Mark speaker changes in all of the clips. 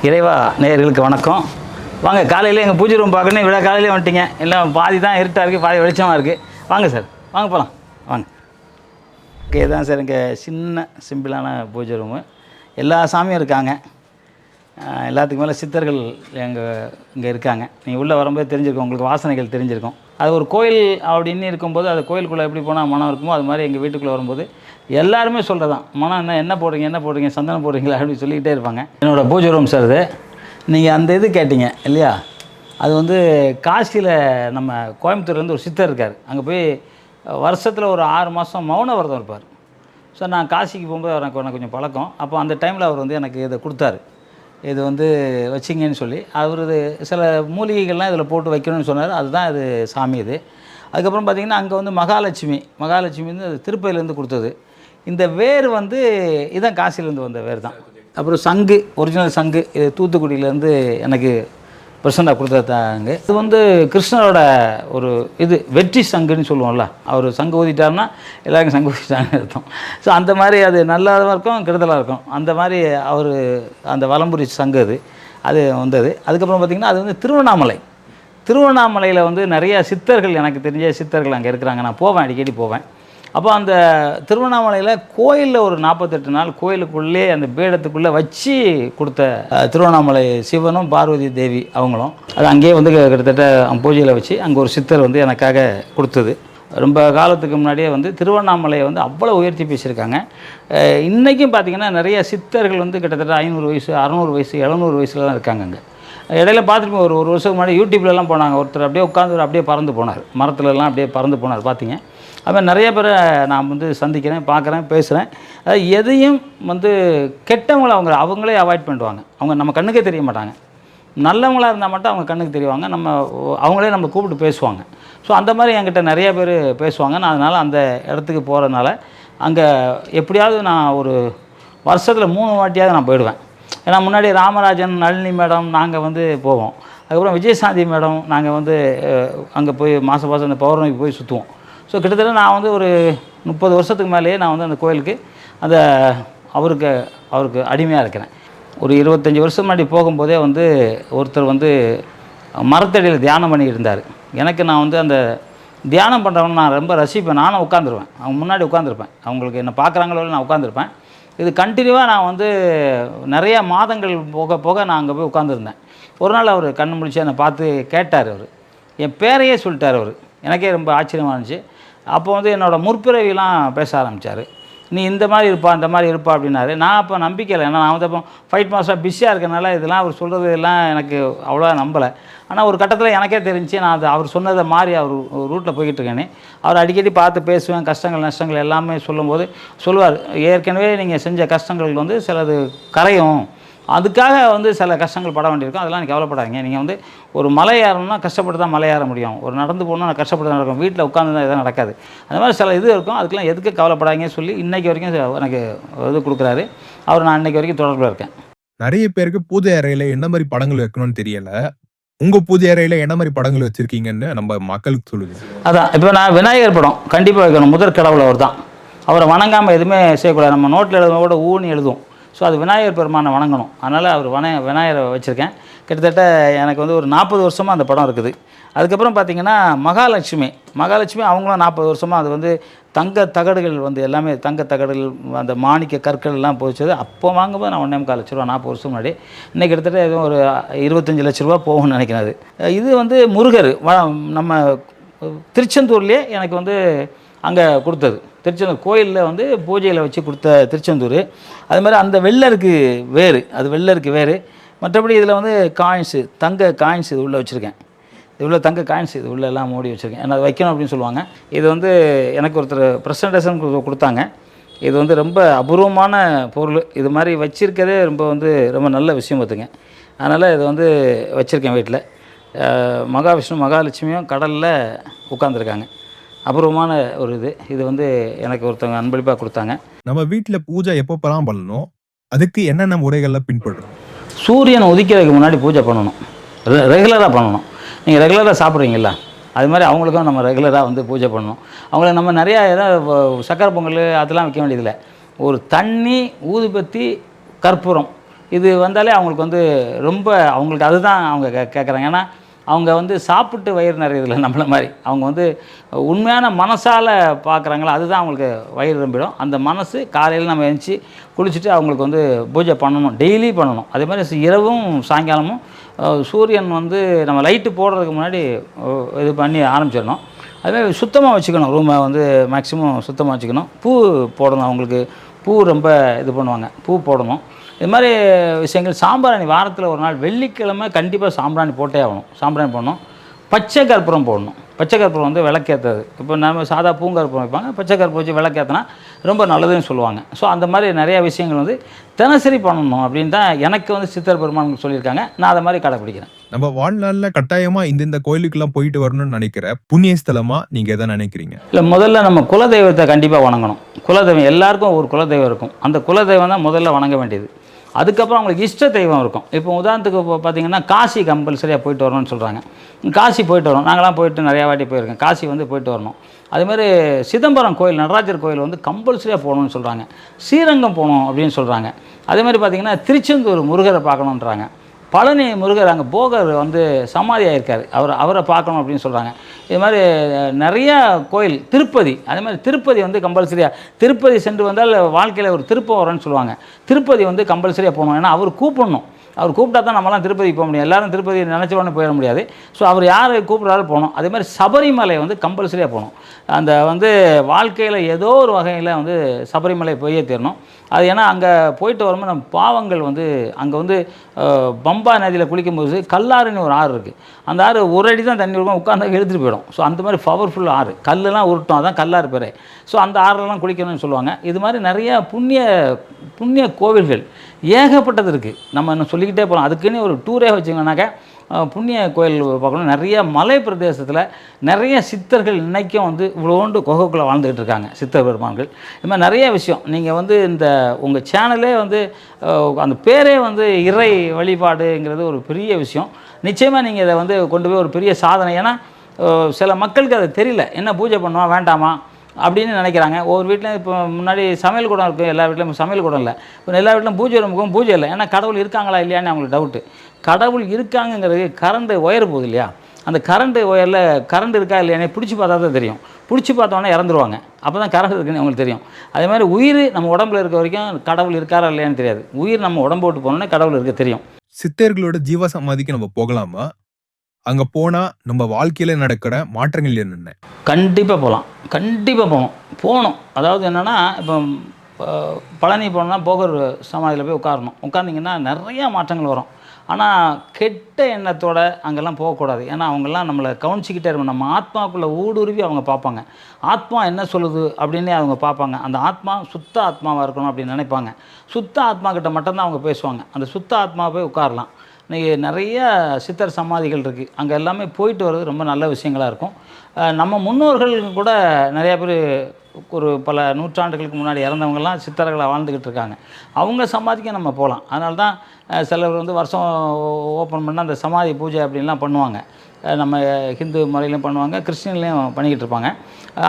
Speaker 1: இறைவா நேயர்களுக்கு வணக்கம். வாங்க, காலையில் எங்கள் பூஜை ரூம் பார்க்கணும். இவ்வளோ காலையிலே வந்துட்டீங்க. எல்லாம் பாதி தான் இருட்டாக இருக்குது, பாதி வெளிச்சமாக இருக்குது. வாங்க சார், வாங்க போகலாம், வாங்க. ஓகே, தான் சார் இங்கே சின்ன சிம்பிளான பூஜை ரூமு. எல்லா சாமியும் இருக்காங்க. எல்லாத்துக்கு மேலே சித்தர்கள் இங்கே இருக்காங்க. நீங்கள் உள்ளே வரும்போது தெரிஞ்சிருக்கும், உங்களுக்கு வாசனைகள் தெரிஞ்சிருக்கும். அது ஒரு கோயில் அப்படின்னு இருக்கும்போது, அது கோயிலுக்குள்ளே எப்படி போனால் மனம் இருக்குமோ அது மாதிரி எங்கள் வீட்டுக்குள்ளே வரும்போது எல்லாருமே சொல்கிறதான், மனம் என்ன போடுறீங்க, சந்தனம் போடுறீங்களா அப்படின்னு சொல்லிக்கிட்டே இருப்பாங்க. என்னோடய பூஜை ரூம் சார் இது. நீங்கள் அந்த இது கேட்டிங்க இல்லையா, அது வந்து காசியில் நம்ம கோயம்புத்தூர்லேருந்து ஒரு சித்தர் இருக்கார். அங்கே போய் வருஷத்தில் ஒரு 6 மாதம் மௌன விரதம் இருப்பார். ஸோ நான் காசிக்கு போகும்போது எனக்கு கொஞ்சம் பழக்கம். அப்போ அந்த டைமில் அவர் வந்து எனக்கு இதை கொடுத்தாரு. இது வந்து வச்சிங்கன்னு சொல்லி அவர் சில மூலிகைகள்லாம் இதில் போட்டு வைக்கணும்னு சொன்னார். அதுதான் இது சாமி இது. அதுக்கப்புறம் பார்த்திங்கன்னா அங்கே வந்து மகாலட்சுமி வந்து அது திருப்பதியிலேருந்து கொடுத்தது. இந்த வேர் வந்து இதுதான் காசிலேருந்து வந்த வேர் தான். அப்புறம் சங்கு, ஒரிஜினல் சங்கு, இது தூத்துக்குடியிலேருந்து எனக்கு பிரசண்டாக கொடுத்தாங்க. இது வந்து கிருஷ்ணரோட ஒரு இது வெற்றி சங்குன்னு சொல்லுவோம்ல, அவர் சங்கு ஊதிட்டாருன்னா எல்லாருக்கும் சங்கு ஊதிட்டாங்கன்னு அர்த்தம். ஸோ அந்த மாதிரி அது நல்லாவும் இருக்கும், கெடுதலாக இருக்கும். அந்த மாதிரி அவர் அந்த வலம்புரி சங்கு அது வந்தது. அதுக்கப்புறம் பார்த்திங்கன்னா அது வந்து திருவண்ணாமலையில் வந்து நிறைய சித்தர்கள், எனக்கு தெரிஞ்ச சித்தர்கள் அங்கே இருக்கிறாங்க. நான் போவேன், அடிக்கடி போவேன். அப்போ அந்த திருவண்ணாமலையில் கோயிலில் ஒரு 48 நாள் கோயிலுக்குள்ளே அந்த பீடத்துக்குள்ளே வச்சு கொடுத்த திருவண்ணாமலை சிவனும் பார்வதி தேவி அவங்களும் அது அங்கேயே வந்து கிட்டத்தட்ட பூஜையில் வச்சு அங்கே ஒரு சித்தர் வந்து எனக்காக கொடுத்தது. ரொம்ப காலத்துக்கு முன்னாடியே வந்து திருவண்ணாமலையை வந்து அவ்வளோ உயர்த்தி பேசியிருக்காங்க. இன்றைக்கும் பார்த்திங்கன்னா நிறைய சித்தர்கள் வந்து கிட்டத்தட்ட 500 வயசு 600 வயசு 700 வயசுலாம் இருக்காங்க. அங்கே இடையில பார்த்துட்டு ஒரு வருஷத்துக்கு முன்னாடி யூடியூப்லலாம் போனாங்க. ஒருத்தர் அப்படியே உட்காந்து அப்படியே பறந்து போனார், மரத்துலலாம் அப்படியே பறந்து போனார் பார்த்தீங்க. அதுமாதிரி நிறைய பேரை நான் வந்து சந்திக்கிறேன், பார்க்குறேன், பேசுகிறேன். அதாவது எதையும் வந்து கெட்டவங்களை அவங்களே அவாய்ட் பண்ணுவாங்க. அவங்க நம்ம கண்ணுக்கே தெரிய மாட்டாங்க. நல்லவங்களாக இருந்தால் மட்டும் அவங்க கண்ணுக்கு தெரிவாங்க. அவங்களே நம்ம கூப்பிட்டு பேசுவாங்க. ஸோ அந்த மாதிரி என்கிட்ட நிறைய பேர் பேசுவாங்க. நான் அதனால் அந்த இடத்துக்கு போகிறதுனால அங்கே எப்படியாவது நான் ஒரு வருஷத்தில் 3 வாட்டியாவது நான் போயிடுவேன். ஏன்னா முன்னாடி ராமராஜன், நளினி மேடம் நாங்கள் வந்து போவோம். அதுக்கப்புறம் விஜயசாந்தி மேடம் நாங்கள் வந்து அங்கே போய் மாதம் அந்த பௌர்ணமிக்கு போய் சுற்றுவோம். ஸோ கிட்டத்தட்ட நான் வந்து ஒரு 30 வருஷத்துக்கு மேலேயே நான் வந்து அந்த கோயிலுக்கு அவருக்கு அடிமையாக இருக்கிறேன். ஒரு 25 வருஷம் முன்னாடி போகும்போதே வந்து ஒருத்தர் வந்து மரத்தடியில் தியானம் பண்ணிக்கிட்டு இருந்தார். நான் வந்து அந்த தியானம் பண்ணுறவங்க நான் ரொம்ப ரசிப்பேன். நானும் உட்காந்துருவேன், அவங்க முன்னாடி உட்காந்துருப்பேன். அவங்களுக்கு என்ன பார்க்குறாங்களோ நான் உட்காந்துருப்பேன். இது கண்டினியூவாக நான் வந்து நிறையா மாதங்கள் போக நான் அங்கே போய் உட்காந்துருந்தேன். ஒரு நாள் அவர் கண்ணு முடிச்சு என்னை பார்த்து கேட்டார். அவர் என் பேரையே சொல்லிட்டார். அவர் எனக்கே ரொம்ப ஆச்சரியமாக இருந்துச்சு. அப்போ வந்து என்னோடய முற்பிறவிலாம் பேச ஆரம்பித்தார். நீ இந்த மாதிரி இருப்பா, இந்த மாதிரி இருப்பா அப்படின்னாரு. நான் அப்போ நம்பிக்கலை. ஏன்னா நான் வந்து அப்போ ஃபைட் மாஸ்டராக பிஸியாக இருக்கனால இதெல்லாம் அவர் சொல்கிறது எல்லாம் எனக்கு அவ்வளோவா நம்பலை. ஆனால் ஒரு கட்டத்தில் எனக்கே தெரிஞ்சு நான் அவர் சொன்னதை மாதிரி அவர் ரூட்டில் போய்கிட்டு இருக்கேன்னு. அவர் அடிக்கடி பார்த்து பேசுவேன். கஷ்டங்கள் நஷ்டங்கள் எல்லாமே சொல்லும்போது சொல்லுவார், ஏற்கனவே நீங்கள் செஞ்ச கஷ்டங்கள் வந்து சிலது கரையும், அதுக்காக வந்து சில கஷ்டங்கள் பட வேண்டியிருக்கும், அதெல்லாம் நீங்கள் கவலைப்படாதீங்க. நீங்கள் வந்து ஒரு மலை ஏறணும்னா கஷ்டப்பட்டு தான் மலை ஏற முடியும், ஒரு நடந்து போகணும்னா கஷ்டப்பட்டு தான் நடக்கும், வீட்டில் உட்காந்து தான் எதுவும் நடக்காது. அந்த மாதிரி சில இது இருக்கும். அதுக்கெல்லாம் எதுக்கு கவலைப்படாதீங்கன்னு சொல்லி இன்றைக்கி வரைக்கும் எனக்கு இது கொடுக்குறாரு. அவர் நான் இன்றைக்கி வரைக்கும் தொடர்பில் இருக்கேன்.
Speaker 2: நிறைய பேருக்கு பூஜை அறையில் என்ன மாதிரி படங்கள் வைக்கணும்னு தெரியல. உங்கள் பூஜை அறையில் என்ன மாதிரி படங்கள் வச்சுருக்கீங்கன்னு நம்ம மக்களுக்கு சொல்லுது.
Speaker 1: அதான் இப்போ நான் விநாயகர் படம் கண்டிப்பாக வைக்கணும். முதற் கடவுள் அவர் தான். அவரை வணங்காமல் எதுவுமே செய்யக்கூடாது. நம்ம நோட்டில் எழுதுவோட ஊனி எழுதுவோம். ஸோ அது விநாயகர் பெருமானை வணங்கணும். அதனால் அவர் விநாயகரை வச்சுருக்கேன். கிட்டத்தட்ட எனக்கு வந்து ஒரு 40 வருஷமாக அந்த படம் இருக்குது. அதுக்கப்புறம் பார்த்திங்கன்னா மகாலட்சுமி அவங்களும் 40 வருஷமாக அது வந்து தங்க தகடுகள் வந்து எல்லாமே தங்க தகடுகள், அந்த மாணிக்க கற்கள் எல்லாம் போச்சது. அப்போ வாங்கும்போது நான் 1.25 லட்ச ரூபா 40 வருஷம் முன்னாடி. இன்றைக்கி கிட்டத்தட்ட எதுவும் ஒரு 25 லட்ச ரூபா போகும்னு நினைக்கிறது. இது வந்து முருகர் நம்ம திருச்செந்தூர்லேயே எனக்கு வந்து அங்கே கொடுத்தது. திருச்செந்தூர் கோயிலில் வந்து பூஜையில் வச்சு கொடுத்த திருச்செந்தூர். அது மாதிரி அந்த வெள்ளருக்கு வேறு. மற்றபடி இதில் வந்து காயின்ஸு, தங்க காயின்ஸ் இது உள்ளே வச்சுருக்கேன். இது உள்ள தங்க காயின்ஸ் இது உள்ள எல்லாம் மூடி வச்சுருக்கேன். ஏன்னா அது வைக்கணும் அப்படின்னு சொல்லுவாங்க. இது வந்து எனக்கு ஒருத்தர் ப்ரெசன்டேஷன் கொடுத்தாங்க. இது வந்து ரொம்ப அபூர்வமான பொருள். இது மாதிரி வச்சுருக்கதே ரொம்ப நல்ல விஷயம் பார்த்துங்க. அதனால் இது வந்து வச்சுருக்கேன் வீட்டில். மகாவிஷ்ணு மகாலட்சுமியும் கடலில் உட்காந்துருக்காங்க. அபூர்வமான ஒரு இது வந்து எனக்கு ஒருத்தவங்க அன்பளிப்பாக கொடுத்தாங்க.
Speaker 2: நம்ம வீட்டில் பூஜை எப்போப்பெல்லாம் பண்ணணும், அதுக்கு என்னென்ன முறைகளில் பின்பற்றணும்?
Speaker 1: சூரியன் உதிக்கிறதுக்கு முன்னாடி பூஜை பண்ணணும், ரெகுலராக பண்ணணும். நீங்கள் ரெகுலராக சாப்பிட்றீங்களா, அது மாதிரி அவங்களுக்கும் நம்ம ரெகுலராக வந்து பூஜை பண்ணணும். அவங்கள நம்ம நிறையா சக்கரை பொங்கல் அதெல்லாம் வைக்க வேண்டியதில்லை. ஒரு தண்ணி, ஊதுபத்தி, கற்பூரம் இது வந்தாலே அவங்களுக்கு வந்து ரொம்ப அவங்களுக்கு அதுதான் அவங்க கேட்குறாங்க. ஏன்னா அவங்க வந்து சாப்பிட்டு வயிறு நிறையதில்லை நம்மள மாதிரி. அவங்க வந்து உண்மையான மனசால் பார்க்குறாங்களா, அதுதான் அவங்களுக்கு வயிறு ரொம்பிடும். அந்த மனசு காலையில் நம்ம எழுந்துச்சி குளிச்சுட்டு அவங்களுக்கு வந்து பூஜை பண்ணணும், டெய்லி பண்ணணும். அதே மாதிரி இரவும் சாயங்காலமும் சூரியன் வந்து நம்ம லைட்டு போடுறதுக்கு முன்னாடி இது பண்ணி ஆரம்பிச்சிடணும். அதுமாதிரி சுத்தமாக வச்சுக்கணும், ரூமை வந்து மேக்ஸிமம் சுத்தமாக வச்சுக்கணும். பூ போடணும், அவங்களுக்கு பூ ரொம்ப இது பண்ணுவாங்க, பூ போடணும். இது மாதிரி விஷயங்கள். சாம்பிராணி வாரத்தில் ஒரு நாள் வெள்ளிக்கிழமை கண்டிப்பாக சாம்பிராணி போட்டே ஆகணும். சாம்பிராணி போடணும். பச்சை கற்பூரம் போடணும். பச்சை கற்பூரம் வந்து விளக்கேற்றது. இப்போ நம்ம சாதா பூங்கற்பூரம் வைப்பாங்க, பச்சை கற்பூரம் வச்சு விளக்கேற்றினா ரொம்ப நல்லதுன்னு சொல்லுவாங்க. ஸோ அந்த மாதிரி நிறையா விஷயங்கள் வந்து தினசரி பண்ணணும் அப்படின்னு தான் எனக்கு வந்து சித்தர் பெருமான் சொல்லியிருக்காங்க. நான் அதை மாதிரி கடைப்பிடிக்கிறேன்.
Speaker 2: நம்ம வாழ்நாளில் கட்டாயமா இந்த கோயிலுக்கெல்லாம் போயிட்டு வரணும்னு நினைக்கிற புண்ணிய ஸ்தலமா நீங்க எதை நினைக்கிறீங்க?
Speaker 1: இல்லை, முதல்ல நம்ம குலதெய்வத்தை கண்டிப்பாக வணங்கணும். குலதெய்வம் எல்லாருக்கும் ஒரு குலதெய்வம் இருக்கும். அந்த குலதெய்வம் தான் முதல்ல வணங்க வேண்டியது. அதுக்கப்புறம் அவங்களுக்கு இஷ்ட தெய்வம் இருக்கும். இப்போ உதாரணத்துக்கு இப்போ பார்த்தீங்கன்னா காசி கம்பல்சரியாக போயிட்டு வரணும்னு சொல்கிறாங்க. காசி போயிட்டு வரணும். நாங்களாம் போயிட்டு நிறையா வாட்டி போயிருக்கேன். காசி வந்து போயிட்டு வரணும். அதுமாதிரி சிதம்பரம் கோயில், நடராஜர் கோயில் வந்து கம்பல்சரியாக போகணும்னு சொல்கிறாங்க. ஸ்ரீரங்கம் போகணும் அப்படின்னு சொல்கிறாங்க. அதேமாதிரி பார்த்திங்கன்னா திருச்செந்தூர் முருகரை பார்க்கணுன்றாங்க. பழனி முருகர் அங்கே போகர் வந்து சமாதி ஆகியிருக்காரு, அவரை பார்க்கணும் அப்படின்னு சொல்கிறாங்க. இது மாதிரி நிறையா கோயில். திருப்பதி, அதே மாதிரி திருப்பதி வந்து கம்பல்சரியாக, திருப்பதி சென்று வந்தால் வாழ்க்கையில் ஒரு திருப்பம் வரணும்னு சொல்லுவாங்க. திருப்பதி வந்து கம்பல்சரியாக போகணும். ஏன்னா அவர் கூப்பிடணும். அவர் கூப்பிட்டா தான் நம்மலாம் திருப்பதிக்கு போக முடியும். எல்லோரும் திருப்பதி நினச்ச உடனே போயிட முடியாது. ஸோ அவர் யார் கூப்பிட்றாரு போகணும். அதே மாதிரி சபரிமலை வந்து கம்பல்சரியாக போகணும். அந்த வந்து வாழ்க்கையில் ஏதோ ஒரு வகையில் வந்து சபரிமலை போயே தீரணும். அது ஏன்னா அங்கே போயிட்டு வரும்போது நம்ம பாவங்கள் வந்து அங்கே வந்து பம்பா நதியில் குளிக்கும்போது கல்லாறுன்னு ஒரு ஆறு இருக்குது. அந்த ஆறு ஒரு அடி தான் தண்ணி இருக்கும், உட்காந்தா எடுத்துகிட்டு போயிடும். ஸோ அந்த மாதிரி பவர்ஃபுல் ஆறு, கல்லுலாம் உருட்டும், அதான் கல்லாறு பேர். ஸோ அந்த ஆறுலாம் குளிக்கணும்னு சொல்லுவாங்க. இது மாதிரி நிறையா புண்ணிய கோவில்கள் ஏகப்பட்டது இருக்குது. நம்ம இன்னும் சொல்லிக்கிட்டே போகலாம். அதுக்குன்னு ஒரு டூரே வச்சுக்கோங்கனாக்கா புண்ணிய கோயில் பார்க்கணும். நிறைய மலை பிரதேசத்தில் நிறைய சித்தர்கள் இன்றைக்கும் வந்து இவ்வளோண்டு குகைக்குள்ளே வாழ்ந்துக்கிட்டு இருக்காங்க, சித்தர் பெருமான்கள். இது மாதிரி நிறைய விஷயம். நீங்கள் வந்து இந்த உங்கள் சேனலே வந்து அந்த பேரே வந்து இறை வழிபாடுங்கிறது ஒரு பெரிய விஷயம். நிச்சயமாக நீங்கள் இதை வந்து கொண்டு போய் ஒரு பெரிய சாதனை. ஏன்னா சில மக்களுக்கு அது தெரியல, என்ன பூஜை பண்ணுவோம் வேண்டாமா அப்படின்னு நினைக்கிறாங்க. ஒவ்வொரு வீட்லையும் இப்போ முன்னாடி சமையல் கூடம் இருக்கும், எல்லா வீட்லையும் சமையல் கூடம் இல்லை. இப்போ எல்லா வீட்டிலும் பூஜை ரூமுக்கும் பூஜை இல்லை. ஏன்னா கடவுள் இருக்காங்களா இல்லையான்னு அவங்களுக்கு டவுட்டு. கடவுள் இருக்காங்கங்கிறது கரண்ட் ஒயர் போகுது இல்லையா, அந்த கரண்ட் ஒயரில் கரண்ட் இருக்கா இல்லையானே பிடிச்சி பார்த்தா தான் தெரியும். பிடிச்சி பார்த்தோன்னே இறந்துருவாங்க, அப்போ தான் கரண்ட் இருக்குன்னு அவங்களுக்கு தெரியும். அதே மாதிரி உயிர் நம்ம உடம்புல இருக்க வரைக்கும் கடவுள் இருக்காரா இல்லையான்னு தெரியாது. உயிர் நம்ம உடம்பு விட்டு போனோன்னே கடவுள் இருக்க தெரியும்.
Speaker 2: சித்தர்களோட ஜீவ சமாதிக்கு நம்ம போகலாமா? அங்கே போனால் நம்ம வாழ்க்கையில் நடக்கிற மாற்றங்கள் என்னென்ன?
Speaker 1: கண்டிப்பாக போகலாம், கண்டிப்பாக போகணும். அதாவது என்னென்னா, இப்போ பழனி போனோம்னா போகர் சமாதியில் போய் உட்கார்ந்திங்கன்னா நிறையா மாற்றங்கள் வரும். ஆனால் கெட்ட எண்ணத்தோடு அங்கெல்லாம் போகக்கூடாது. ஏன்னா அவங்கெல்லாம் நம்மளை கவனிச்சிக்கிட்டே இருக்கணும். நம்ம ஆத்மாவுக்குள்ளே ஊடுருவி அவங்க பார்ப்பாங்க. ஆத்மா என்ன சொல்லுது அப்படின்னே அவங்க பார்ப்பாங்க. அந்த ஆத்மா சுத்த ஆத்மாவாக இருக்கணும் அப்படின்னு நினைப்பாங்க. சுத்த ஆத்மா கிட்ட மட்டும்தான் அவங்க பேசுவாங்க. அந்த சுத்த ஆத்மாவை போய் உட்காரலாம். இன்றைக்கி நிறைய சித்தர் சமாதிகள் இருக்குது. அங்கே எல்லாமே போயிட்டு வர்றது ரொம்ப நல்ல விஷயங்களாக இருக்கும். நம்ம முன்னோர்கள் கூட நிறையா பேர் ஒரு பல நூற்றாண்டுகளுக்கு முன்னாடி இறந்தவங்கலாம் சித்தர்களை வாழ்ந்துக்கிட்டு இருக்காங்க. அவங்க சமாதிக்கு நம்ம போகலாம். அதனால தான் சிலர் வந்து வருஷம் ஓப்பன் பண்ணால் அந்த சமாதி பூஜை அப்படின்லாம் பண்ணுவாங்க. நம்ம ஹிந்து முறையிலையும் பண்ணுவாங்க, கிறிஸ்டின்லேயும் பண்ணிக்கிட்டு இருப்பாங்க.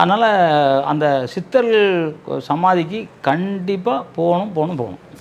Speaker 1: அதனால் அந்த சித்தர்கள் சமாதிக்கு கண்டிப்பாக போகணும்.